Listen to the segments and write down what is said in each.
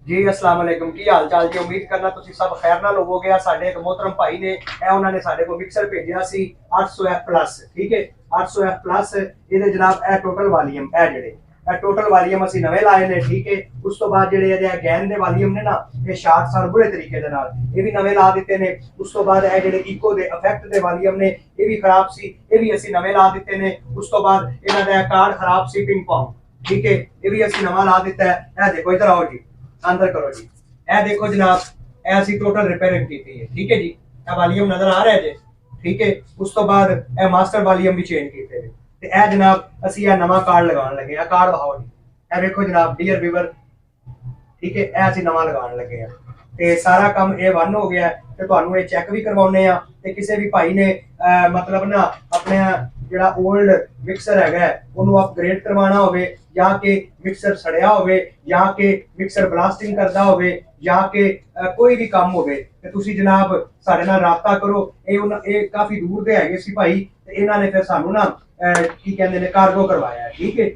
ਜੀ अस्सलाम वालेकुम की हाल चाल जी उम्मीद करना ਤੁਸੀਂ ਸਭ ਖੈਰ ਨਾਲ ਹੋਵੋਗੇ। ਸਾਡੇ ਇੱਕ ਮੋਹਤਰਮ ਭਾਈ ਨੇ ਉਹਨਾਂ ਨੇ ਸਾਡੇ ਕੋਲ ਮਿਕਸਰ ਭੇਜਿਆ ਸੀ 800F ਪਲੱਸ। ਠੀਕ ਹੈ 800F ਪਲੱਸ ਇਹਦੇ ਜਨਾਬ ਇਹ ਟੋਟਲ ਵਾਲੀਅਮ ਇਹ ਜਿਹੜੇ ਇਹ ਟੋਟਲ ਵਾਲੀਅਮ ਅਸੀਂ ਨਵੇਂ ਲਾਏ ਨੇ। ਠੀਕ ਹੈ ਉਸ ਤੋਂ ਬਾਅਦ ਜਿਹੜੇ ਇਹਦੇ ਗੈਨ ਦੇ ਵਾਲੀਅਮ ਨੇ ਨਾ ਇਹ ਸ਼ਾਰਟ ਸਨ ਬੁਰੇ ਤਰੀਕੇ ਦੇ ਨਾਲ ਇਹ ਵੀ ਨਵੇਂ ਲਾ ਦਿੱਤੇ ਨੇ। ਉਸ ਤੋਂ ਬਾਅਦ ਇਹ ਜਿਹੜੇ ਇਕੋ ਦੇ ਇਫੈਕਟ ਦੇ ਵਾਲੀਅਮ ਨੇ ਇਹ ਵੀ ਖਰਾਬ ਸੀ ਇਹ ਵੀ ਅਸੀਂ ਨਵੇਂ ਲਾ ਦਿੱਤੇ ਨੇ। ਉਸ ਤੋਂ ਬਾਅਦ ਇਹਨਾਂ ਦਾ ਕਾਰਡ ਖਰਾਬ ਸੀ ਪਿੰਗ ਪੌਂਗ। ਠੀਕ ਹੈ ਇਹ ਵੀ ਅਸੀਂ ਨਵਾਂ ਲਾ ਦਿੱਤਾ ਹੈ। ਇਹ ਦੇਖੋ ਇਧਰ ਆਓ ਜੀ अंदर करो जी। ए देखो जनाब ऐसी टोटल रिपेयरिंग की थी। ठीक है जी ए वॉल्यूम नजर आ रहा है जी। ठीक है उस तो बाद ए मास्टर वॉल्यूम भी चेंज किए थे ते ए जनाब असि ए नवा कार्ड लगाने लगे आ कार्ड दिखाओ जी। ए देखो जनाब डियर व्यूअर ठीक है ए असि नवा लगाने लगे हैं ते सारा काम A1 हो गया ते ਤੁਹਾਨੂੰ ਇਹ ਚੈੱਕ ਵੀ ਕਰਵਾਉਣੇ ਆ ਤੇ ਕਿਸੇ ਵੀ ਭਾਈ ਨੇ ਮਤਲਬ ਨਾ ਆਪਣੇ ਜਿਹੜਾ 올ਡ ਮਿਕਸਰ ਹੈਗਾ ਉਹਨੂੰ ਅਪਗ੍ਰੇਡ ਕਰਵਾਉਣਾ ਹੋਵੇ ਜਾਂ ਕਿ ਮਿਕਸਰ ਸੜਿਆ ਹੋਵੇ ਜਾਂ ਕਿ ਮਿਕਸਰ ਬਲਾਸਟਿੰਗ ਕਰਦਾ ਹੋਵੇ ਜਾਂ ਕਿ ਕੋਈ ਵੀ ਕੰਮ ਹੋਵੇ ਤੇ ਤੁਸੀਂ ਜਨਾਬ ਸਾਡੇ ਨਾਲ ਰਾਬਤਾ ਕਰੋ। ਇਹ ਕਾਫੀ ਦੂਰ ਦੇ ਹੈਗੇ ਸੀ ਭਾਈ ਤੇ ਇਹਨਾਂ ਨੇ ਫਿਰ ਸਾਨੂੰ ਨਾ ਕੀ ਕਹਿੰਦੇ ਨੇ ਕਾਰਗੋ ਕਰਵਾਇਆ। ਠੀਕ ਹੈ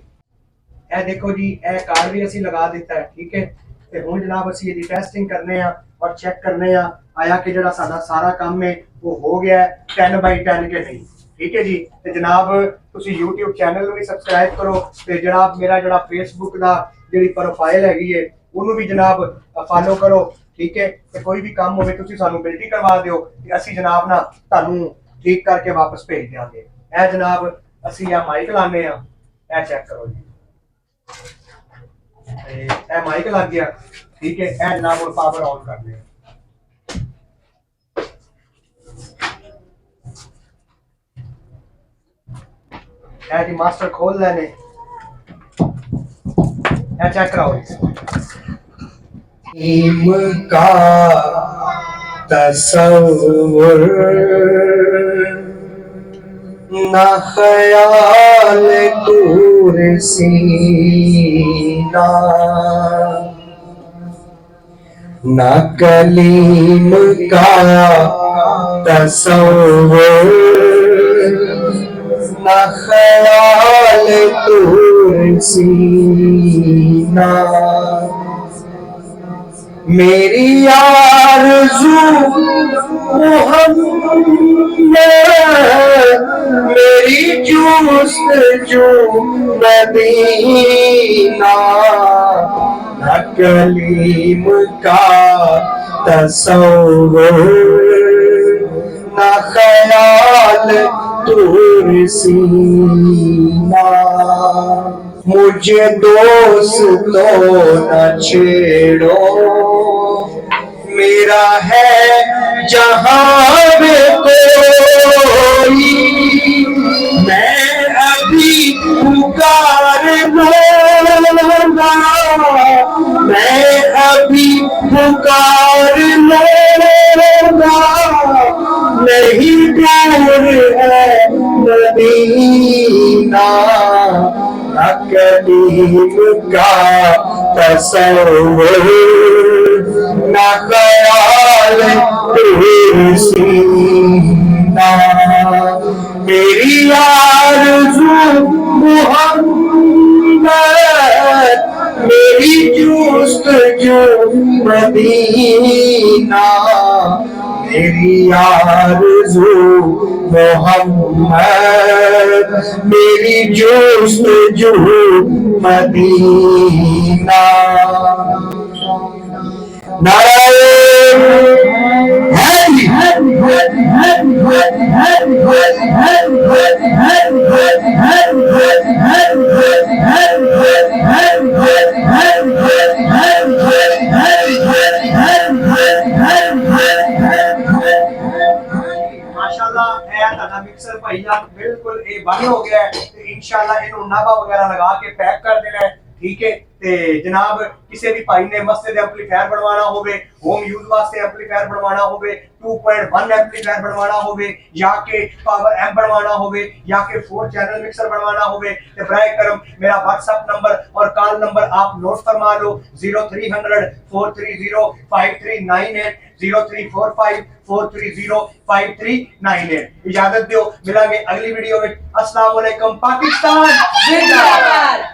ਇਹ ਦੇਖੋ ਜੀ ਇਹ ਕਾਰਡ ਵੀ ਅਸੀਂ ਲਗਾ ਦਿੱਤਾ ਹੈ। ਠੀਕ ਹੈ ਤੇ ਹੁਣ ਜਨਾਬ ਅਸੀਂ ਇਹਦੀ ਟੈਸਟਿੰਗ ਕਰਨੇ ਆ ਔਰ ਚੈੱਕ ਕਰਨੇ ਆ ਆਇਆ ਕਿ ਜਿਹੜਾ ਸਾਡਾ ਸਾਰਾ ਕੰਮ ਹੈ ਉਹ ਹੋ ਗਿਆ 10/10 ਕਿ ਨਹੀਂ। ਠੀਕ ਹੈ ਜੀ ਤੇ ਜਨਾਬ ਤੁਸੀਂ YouTube ਚੈਨਲ ਨੂੰ ਵੀ ਸਬਸਕ੍ਰਾਈਬ ਕਰੋ ਤੇ ਜਨਾਬ ਮੇਰਾ ਜਿਹੜਾ Facebook ਦਾ ਜਿਹੜੀ ਪ੍ਰੋਫਾਈਲ ਹੈਗੀ ਹੈ ਉਹਨੂੰ ਵੀ ਜਨਾਬ ਫਾਲੋ ਕਰੋ। ਠੀਕ ਹੈ ਤੇ ਕੋਈ ਵੀ ਕੰਮ ਹੋਵੇ ਤੁਸੀਂ ਸਾਨੂੰ ਬਿਲਟੀ ਕਰਵਾ ਦਿਓ ਤੇ ਅਸੀਂ ਜਨਾਬ ਨਾ ਤੁਹਾਨੂੰ ਠੀਕ ਕਰਕੇ ਵਾਪਸ ਭੇਜ ਦਿਆਂਗੇ। ਇਹ ਜਨਾਬ ਅਸੀਂ ਆ ਮਾਈਕ ਲਾਣੇ ਆ ਇਹ ਚੈੱਕ ਕਰੋ ਜੀ ਇਹ ਮਾਈਕ ਲੱਗ ਗਿਆ। ਠੀਕ ਹੈ ਇਹ ਜਨਾਬ ਹੁਣ ਪਾਵਰ ਆਨ ਕਰ ਲਿਆ। ऐसी मास्टर खोल लेने चेक कराओ का तसव्वुर ना ख्याल दूर सीना ना कलीम का तसव्वुर ना ख्याल दूर सीना मेरी आरज़ू मोहम्मद मेरी जुस्तजू मदीना ना कलीम का तसव्वुर ना ख्याल दूर सीना मुझे दोस्तों न छेड़ो मेरा है जहां में कोई मैं अभी पुकार लूंगा मैं अभी पुकार लूंगा नहीं दूर है मदीना ना कलीम का तसव्वुर ना ख्याल दूर सीना मेरी आरज़ू मोहम्मद मेरी जुस्तजू मदीना मेरी आरज़ू मोहम्मद मेरी जुस्तजू मदीना मिक्सर भाई जान बिल्कुल ये बंद हो गया है इंशाल्लाह इन्हों नाभा वगैरह लगा के पैक कर देना है। ठीक है ते जनाब किसी भी भाई ने मस्जिद एम्पलीफायर बनवाना होवे होम यूज वास्ते एम्पलीफायर बनवाना होवे 2.1 एम्पलीफायर बनवाना होवे या के पावर एम्प बनवाना होवे या के 4 चैनल मिक्सर बनवाना होवे ते बराए करम मेरा व्हाट्सएप नंबर और कॉल नंबर आप नोट फरमा लो 0300 430 5398 0345430539 इजाजत दो मिलांगे अगली वीडियो में। अस्सलाम वालेकुम पाकिस्तान जिंदाबाद।